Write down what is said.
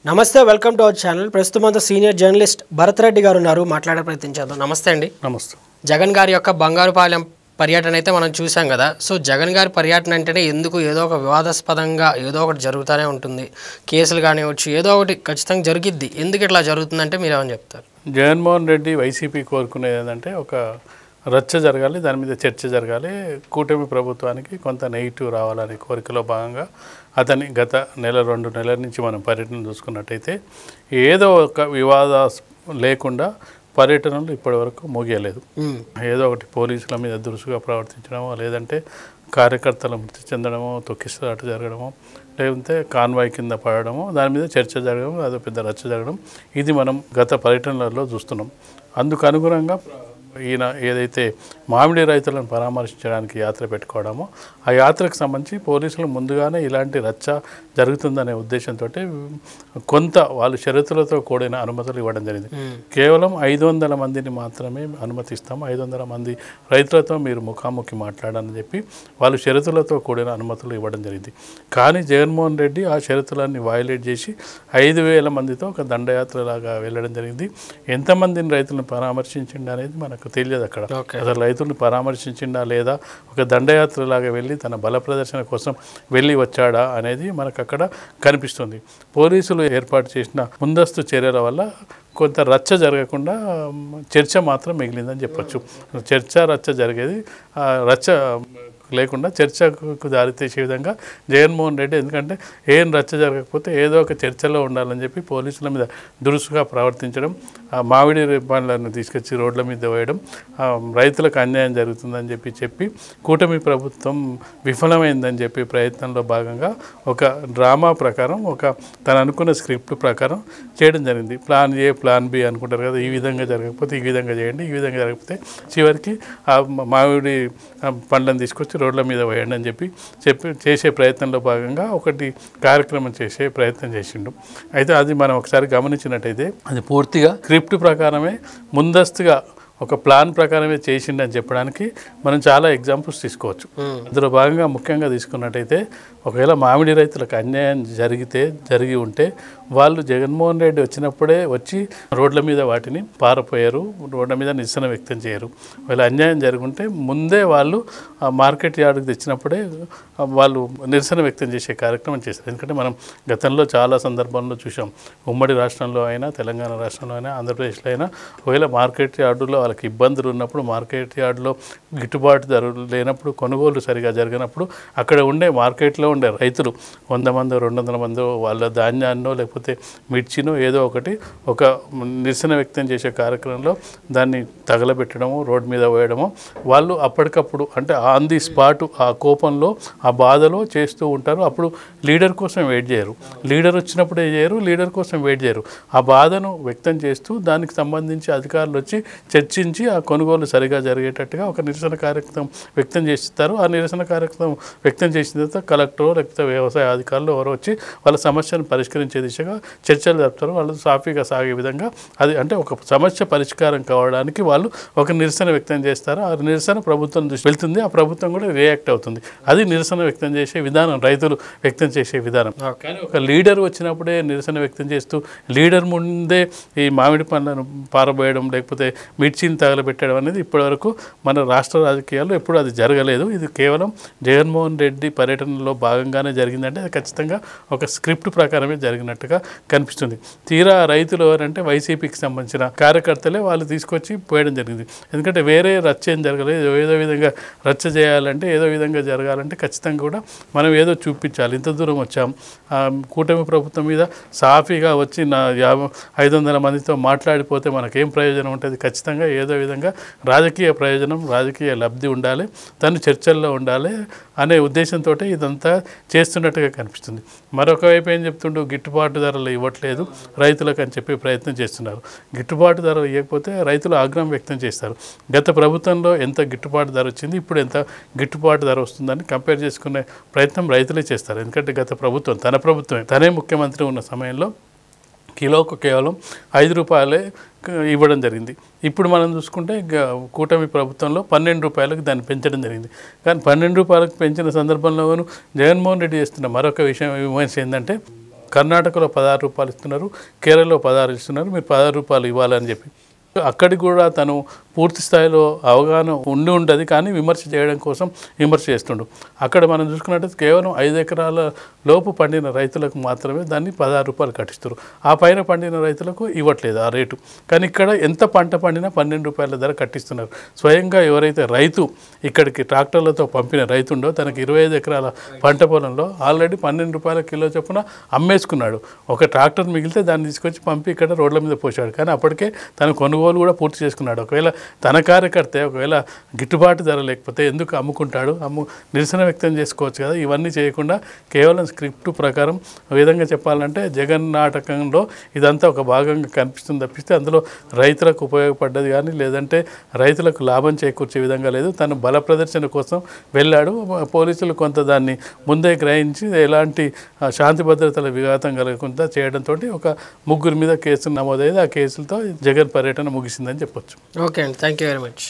నమస్తే, welcome to our channel. ప్రస్తుతం అంతా సీనియర్ జర్నలిస్ట్ భరత్ రెడ్డి గారు ఉన్నారు. మాట్లాడే ప్రయత్నం చేద్దాం. నమస్తే అండి. నమస్తే. జగన్ గారి యొక్క బంగారుపాలెం పర్యటన అయితే మనం చూసాం కదా. సో జగన్ గారి పర్యటన అంటేనే ఎందుకు ఏదో ఒక వివాదాస్పదంగా ఏదో ఒకటి జరుగుతూనే ఉంటుంది. కేసులు కానివచ్చు, ఏదో ఒకటి ఖచ్చితంగా జరిగిద్ది. ఎందుకు ఇట్లా జరుగుతుందంటే మీరు ఏమని చెప్తారు? జగన్మోహన్ రెడ్డి వైసీపీ కోరుకునేది ఏంటంటే ఒక రచ్చ జరగాలి, దాని మీద చర్చ జరగాలి, కూటమి ప్రభుత్వానికి కొంత నెగిటివ్ రావాలనే కోరికలో భాగంగా అతని గత రెండు నెలల నుంచి మనం పర్యటన చూసుకున్నట్టయితే ఏదో ఒక వివాద లేకుండా పర్యటనలు ఇప్పటి వరకు ముగియలేదు. ఏదో ఒకటి పోలీసుల మీద దురుసుగా ప్రవర్తించడమో, లేదంటే కార్యకర్తలు మృతి చెందడమో, తొక్కిసలాట జరగడమో, లేదంటే కాన్వాయ్ కింద పడడమో, దాని మీద చర్చ జరగడం, అదో పెద్ద రచ్చ జరగడం, ఇది మనం గత పర్యటనలలో చూస్తున్నాం. అందుకు అనుగుణంగా ఈయన ఏదైతే మామిడి రైతులను పరామర్శించడానికి యాత్ర పెట్టుకోవడమో, ఆ యాత్రకు సంబంధించి పోలీసులు ముందుగానే ఇలాంటి రచ్చ జరుగుతుందనే ఉద్దేశంతో కొంత వాళ్ళు షరతులతో కూడిన అనుమతులు ఇవ్వడం జరిగింది. కేవలం 500 మందిని మాత్రమే అనుమతిస్తాము, 500 మంది రైతులతో మీరు ముఖాముఖి మాట్లాడాలని చెప్పి వాళ్ళు షరతులతో కూడిన అనుమతులు ఇవ్వడం జరిగింది. కానీ జగన్మోహన్ రెడ్డి ఆ షరతులన్నీ వయలేట్ చేసి 5,000 మందితో ఒక దండయాత్రలాగా వెళ్ళడం జరిగింది. ఎంతమందిని రైతులను పరామర్శించిండు అనేది మనకు తెలియదు. అక్కడ అసలు రైతులను పరామర్శించిండా లేదా ఒక దండయాత్రలాగా వెళ్ళి తన బల ప్రదర్శన కోసం వెళ్ళి వచ్చాడా అనేది మనకు అక్కడ కనిపిస్తుంది. పోలీసులు ఏర్పాటు చేసిన ముందస్తు చర్యల వల్ల కొంత రచ్చ జరగకుండా చర్చ మాత్రం మిగిలిందని చెప్పొచ్చు. రచ్చ జరిగేది రచ్చ లేకుండా చర్చకు దారితీసే విధంగా జగన్మోహన్ రెడ్డి, ఎందుకంటే ఏం రచ్చ జరగకపోతే ఏదో ఒక చర్చలో ఉండాలని చెప్పి పోలీసుల మీద దురుసుగా ప్రవర్తించడం, మామిడి పండ్లను తీసుకొచ్చి రోడ్ల మీద వేయడం, రైతులకు అన్యాయం జరుగుతుందని చెప్పి కూటమి ప్రభుత్వం విఫలమైందని చెప్పి ప్రయత్నంలో భాగంగా ఒక డ్రామా ప్రకారం, ఒక తను అనుకున్న స్క్రిప్ట్ ప్రకారం చేయడం జరిగింది. ప్లాన్ ఏ ప్లాన్ బి అనుకుంటారు కదా, ఈ విధంగా జరగకపోతే ఈ విధంగా చేయండి, ఈ విధంగా జరగకపోతే చివరికి ఆ మామిడి పండ్లను తీసుకొచ్చి రోడ్ల మీద వేయండి అని చెప్పి చేసే ప్రయత్నంలో భాగంగా ఒకటి కార్యక్రమం చేసే ప్రయత్నం చేసిండు. అయితే అది మనం ఒకసారి గమనించినట్టయితే అది పూర్తిగా స్క్రిప్ట్ ప్రకారమే, ముందస్తుగా ఒక ప్లాన్ ప్రకారమే చేసిండని చెప్పడానికి మనం చాలా ఎగ్జాంపుల్స్ తీసుకోవచ్చు. అందులో భాగంగా ముఖ్యంగా తీసుకున్నట్టయితే ఒకవేళ మామిడి రైతులకు అన్యాయం జరిగి ఉంటే వాళ్ళు జగన్మోహన్ రెడ్డి వచ్చినప్పుడే వచ్చి రోడ్ల మీద వాటిని పారపోయారు, రోడ్ల మీద నిరసన వ్యక్తం చేయరు. ఒకవేళ అన్యాయం జరుగుంటే ముందే వాళ్ళు మార్కెట్ యార్డుకి తెచ్చినప్పుడే వాళ్ళు నిరసన వ్యక్తం చేసే కార్యక్రమం చేశారు. ఎందుకంటే మనం గతంలో చాలా సందర్భాల్లో చూసాం. ఉమ్మడి రాష్ట్రంలో అయినా, తెలంగాణ రాష్ట్రంలో అయినా, ఆంధ్రప్రదేశ్లో అయినా ఒకవేళ మార్కెట్ యార్డులో వాళ్ళకి ఇబ్బందులు ఉన్నప్పుడు, మార్కెట్ యార్డులో గిట్టుబాటు ధరలు లేనప్పుడు, కొనుగోలు సరిగా జరగనప్పుడు అక్కడ మార్కెట్లో ఉండే రైతులు 100 మందో 200 మందో వాళ్ళ ధాన్యాన్నో లేకపోతే మిర్చినో ఏదో ఒకటి ఒక నిరసన వ్యక్తం చేసే కార్యక్రమంలో దాన్ని తగలబెట్టడము, రోడ్డు మీద వేయడము, వాళ్ళు అప్పటికప్పుడు అంటే ఆన్ ది స్పాట్ ఆ కోపంలో ఆ బాధలో చేస్తూ ఉంటారు. అప్పుడు లీడర్ కోసం వెయిట్ చేయరు, లీడర్ వచ్చినప్పుడే చేయరు, లీడర్ కోసం వెయిట్ చేయరు. ఆ బాధను వ్యక్తం చేస్తూ దానికి సంబంధించి అధికారులు వచ్చి చర్చించి ఆ కొనుగోలు సరిగా జరిగేటట్టుగా ఒక నిరసన కార్యక్రమం వ్యక్తం చేస్తారు. ఆ నిరసన కార్యక్రమం వ్యక్తం చేసిన తర్వాత కలెక్టర్ లేకపోతే వ్యవసాయ అధికారులు ఎవరో వచ్చి వాళ్ళ సమస్యను పరిష్కరించే దిశగా చర్చలు జరుపుతారు. వాళ్ళు సాఫీగా సాగే విధంగా అది అంటే ఒక సమస్య పరిష్కారం కావడానికి వాళ్ళు ఒక నిరసన వ్యక్తం చేస్తారు. ఆ నిరసన ప్రభుత్వం దృష్టి వెళ్తుంది, ఆ ప్రభుత్వం కూడా రియాక్ట్ అవుతుంది. అది నిరసన వ్యక్తం చేసే విధానం, రైతులు వ్యక్తం చేసే విధానం. కానీ ఒక లీడర్ వచ్చినప్పుడే నిరసన వ్యక్తం చేస్తూ లీడర్ ముందే ఈ మామిడి పండ్లను పారబోయడం లేకపోతే మిర్చిని తగలబెట్టడం అనేది ఇప్పటివరకు మన రాష్ట్ర రాజకీయాల్లో ఎప్పుడు అది జరగలేదు. ఇది కేవలం జగన్మోహన్ రెడ్డి పర్యటనలో భాగంగానే జరిగిందంటే అది ఖచ్చితంగా ఒక స్క్రిప్ట్ ప్రకారమే జరిగినట్టుగా కనిపిస్తుంది. తీరా రైతులు ఎవరంటే వైసీపీకి సంబంధించిన కార్యకర్తలే వాళ్ళు తీసుకొచ్చి పోయడం జరిగింది. ఎందుకంటే వేరే రచ్చ ఏం జరగలేదు. ఏదో విధంగా రచ్చ చేయాలంటే, ఏదో విధంగా జరగాలంటే ఖచ్చితంగా కూడా మనం ఏదో చూపించాలి. ఇంత దూరం వచ్చాం, కూటమి ప్రభుత్వం మీద సాఫీగా వచ్చి 500 మందితో మాట్లాడిపోతే మనకేం ప్రయోజనం ఉంటుంది? ఖచ్చితంగా ఏదో విధంగా రాజకీయ ప్రయోజనం, రాజకీయ లబ్ధి ఉండాలి, తను చర్చల్లో ఉండాలి అనే ఉద్దేశంతో ఇదంతా చేస్తున్నట్టుగా కనిపిస్తుంది. మరొక వైపు ఏం చెప్తుండో గిట్టుబాటు ధరలు ఇవ్వట్లేదు రైతులకు అని చెప్పి ప్రయత్నం చేస్తున్నారు. గిట్టుబాటు ధరలు ఇవ్వకపోతే రైతులు ఆగ్రహం వ్యక్తం చేస్తారు. గత ప్రభుత్వంలో ఎంత గిట్టుబాటు ధర వచ్చింది, ఇప్పుడు ఎంత గిట్టుబాటు ధర వస్తుందని కంపేర్ చేసుకునే ప్రయత్నం రైతులే చేస్తారు. ఎందుకంటే గత ప్రభుత్వం తన ప్రభుత్వమే, తనే ముఖ్యమంత్రి ఉన్న సమయంలో కిలోకు కేవలం 5 రూపాయలే ఇవ్వడం జరిగింది. ఇప్పుడు మనం చూసుకుంటే కూటమి ప్రభుత్వంలో 12 రూపాయలకు దాన్ని పెంచడం జరిగింది. కానీ 12 రూపాయలకు పెంచిన సందర్భంలోనూ జగన్మోహన్ రెడ్డి చేస్తున్న మరొక విషయం విమర్శ ఏంటంటే కర్ణాటకలో 16 రూపాయలు ఇస్తున్నారు, కేరళలో 16 ఇస్తున్నారు, మీరు 16 రూపాయలు ఇవ్వాలని చెప్పి అక్కడికి కూడా తను పూర్తి స్థాయిలో అవగాహన ఉండదు, కానీ విమర్శ చేయడం కోసం విమర్శ చేస్తుండు. అక్కడ మనం చూసుకున్నట్టయితే కేవలం 5 ఎకరాల లోపు పండిన రైతులకు మాత్రమే దాన్ని 16 రూపాయలు కట్టిస్తారు. ఆ పైన పండిన రైతులకు ఇవ్వట్లేదు ఆ రేటు. కానీ ఇక్కడ ఎంత పంట పండినా 12 రూపాయల ధర కట్టిస్తున్నారు. స్వయంగా ఎవరైతే రైతు ఇక్కడికి ట్రాక్టర్లతో పంపిన రైతు ఉండో తనకి 25 ఎకరాల పంట పొలంలో ఆల్రెడీ 12 రూపాయల కిలో చొప్పున అమ్మేసుకున్నాడు. ఒక ట్రాక్టర్ మిగిలితే దాన్ని తీసుకొచ్చి పంపి ఇక్కడ రోడ్ల మీద పోసాడు. కానీ అప్పటికే తన కొనుగోలు కూడా పూర్తి చేసుకున్నాడు. ఒకవేళ తన కార్యకర్తే ఒకవేళ గిట్టుబాటు ధర లేకపోతే ఎందుకు అమ్ముకుంటాడు, నిరసన వ్యక్తం చేసుకోవచ్చు కదా. ఇవన్నీ చేయకుండా కేవలం స్క్రిప్ట్ ప్రకారం విధంగా చెప్పాలంటే జగన్ నాటకంలో ఇదంతా ఒక భాగంగా కనిపిస్తుంది తప్పిస్తే అందులో రైతులకు ఉపయోగపడ్డది కానీ లేదంటే రైతులకు లాభం చేకూర్చే విధంగా లేదు. తను బల ప్రదర్శన కోసం వెళ్ళాడు. పోలీసులు కొంత దాన్ని ముందే గ్రహించి ఎలాంటి శాంతి భద్రతల విఘాతం కలగకుండా చేయడంతో ఒక 3 మీద కేసులు నమోదయ్యేది. ఆ కేసులతో జగన్ పర్యటన ముగిసిందని చెప్పొచ్చు. ఓకే అండి, థ్యాంక్ యూ వెరీ మచ్.